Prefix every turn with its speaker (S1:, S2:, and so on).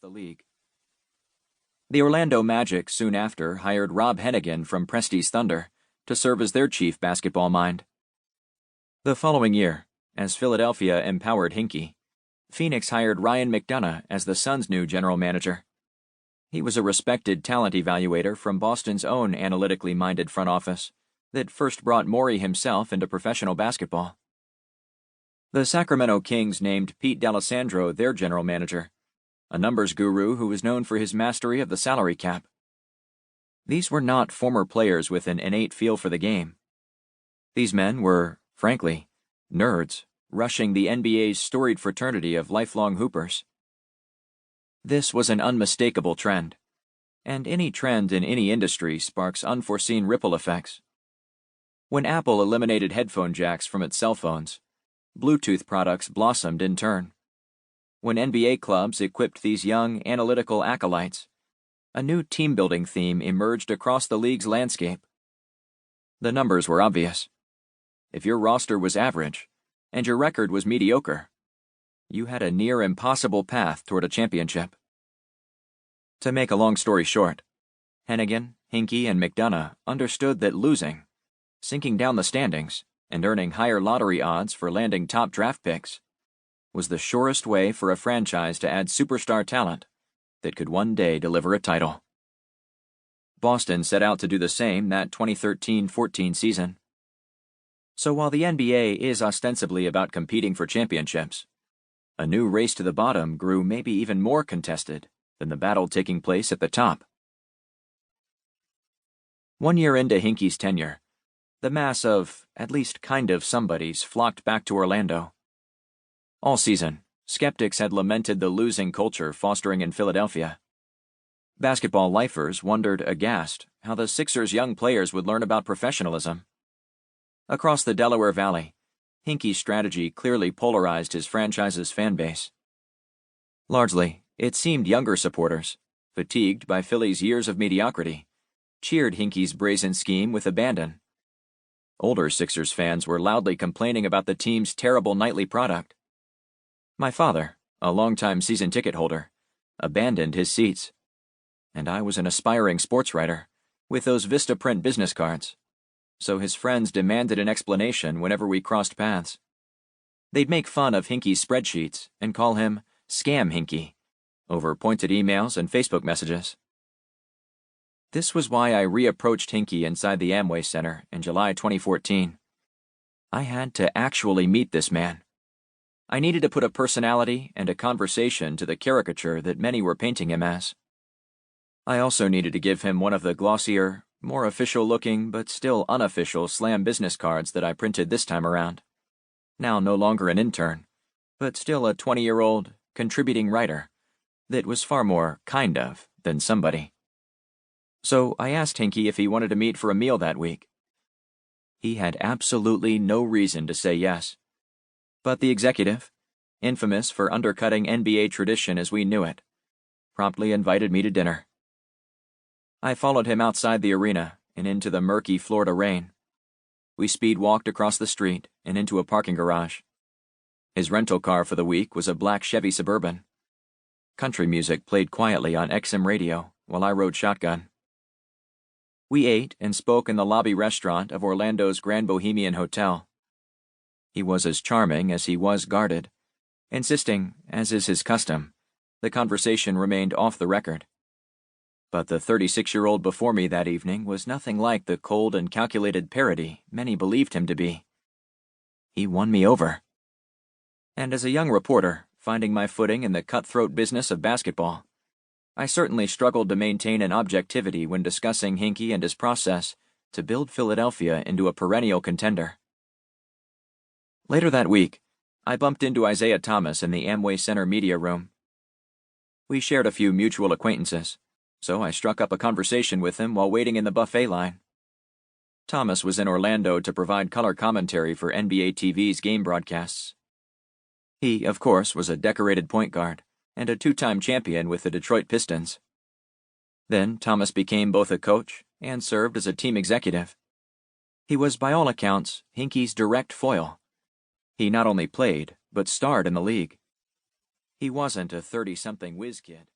S1: the league. The Orlando Magic soon after hired Rob Hennigan from Presti's Thunder to serve as their chief basketball mind. The following year, as Philadelphia empowered Hinkie, Phoenix hired Ryan McDonough as the Suns' new general manager. He was a respected talent evaluator from Boston's own analytically minded front office that first brought Morey himself into professional basketball. The Sacramento Kings named Pete D'Alessandro their general manager, a numbers guru who was known for his mastery of the salary cap. These were not former players with an innate feel for the game. These men were, frankly, nerds, rushing the NBA's storied fraternity of lifelong hoopers. This was an unmistakable trend, and any trend in any industry sparks unforeseen ripple effects. When Apple eliminated headphone jacks from its cell phones, Bluetooth products blossomed in turn. When NBA clubs equipped these young, analytical acolytes, a new team-building theme emerged across the league's landscape. The numbers were obvious. If your roster was average, and your record was mediocre, you had a near-impossible path toward a championship. To make a long story short, Hennigan, Hinkie, and McDonough understood that losing, sinking down the standings, and earning higher lottery odds for landing top draft picks was the surest way for a franchise to add superstar talent that could one day deliver a title. Boston set out to do the same that 2013-14 season. So while the NBA is ostensibly about competing for championships, a new race to the bottom grew maybe even more contested than the battle taking place at the top. 1 year into Hinkie's tenure, the mass of, at least kind of somebodies flocked back to Orlando. All season, skeptics had lamented the losing culture fostering in Philadelphia. Basketball lifers wondered aghast how the Sixers' young players would learn about professionalism. Across the Delaware Valley, Hinkie's strategy clearly polarized his franchise's fan base. Largely, it seemed younger supporters, fatigued by Philly's years of mediocrity, cheered Hinkie's brazen scheme with abandon. Older Sixers fans were loudly complaining about the team's terrible nightly product. My father, a longtime season ticket holder, abandoned his seats. And I was an aspiring sports writer, with those Vistaprint business cards, so his friends demanded an explanation whenever we crossed paths. They'd make fun of Hinkie's spreadsheets and call him Scam Hinkie over pointed emails and Facebook messages. This was why I reapproached Hinkie inside the Amway Center in July 2014. I had to actually meet this man. I needed to put a personality and a conversation to the caricature that many were painting him as. I also needed to give him one of the glossier, more official-looking but still unofficial Slam business cards that I printed this time around. Now no longer an intern, but still a 20-year-old, contributing writer that was far more kind of than somebody. So I asked Hinkie if he wanted to meet for a meal that week. He had absolutely no reason to say yes. But the executive, infamous for undercutting NBA tradition as we knew it, promptly invited me to dinner. I followed him outside the arena and into the murky Florida rain. We speed-walked across the street and into a parking garage. His rental car for the week was a black Chevy Suburban. Country music played quietly on XM radio while I rode shotgun. We ate and spoke in the lobby restaurant of Orlando's Grand Bohemian Hotel. He was as charming as he was guarded, insisting, as is his custom, the conversation remained off the record. But the 36-year-old before me that evening was nothing like the cold and calculated parody many believed him to be. He won me over. And as a young reporter, finding my footing in the cutthroat business of basketball, I certainly struggled to maintain an objectivity when discussing Hinkie and his process to build Philadelphia into a perennial contender. Later that week, I bumped into Isaiah Thomas in the Amway Center media room. We shared a few mutual acquaintances, so I struck up a conversation with him while waiting in the buffet line. Thomas was in Orlando to provide color commentary for NBA TV's game broadcasts. He, of course, was a decorated point guard and a two-time champion with the Detroit Pistons. Then Thomas became both a coach and served as a team executive. He was, by all accounts, Hinkie's direct foil. He not only played, but starred in the league. He wasn't a 30-something whiz kid.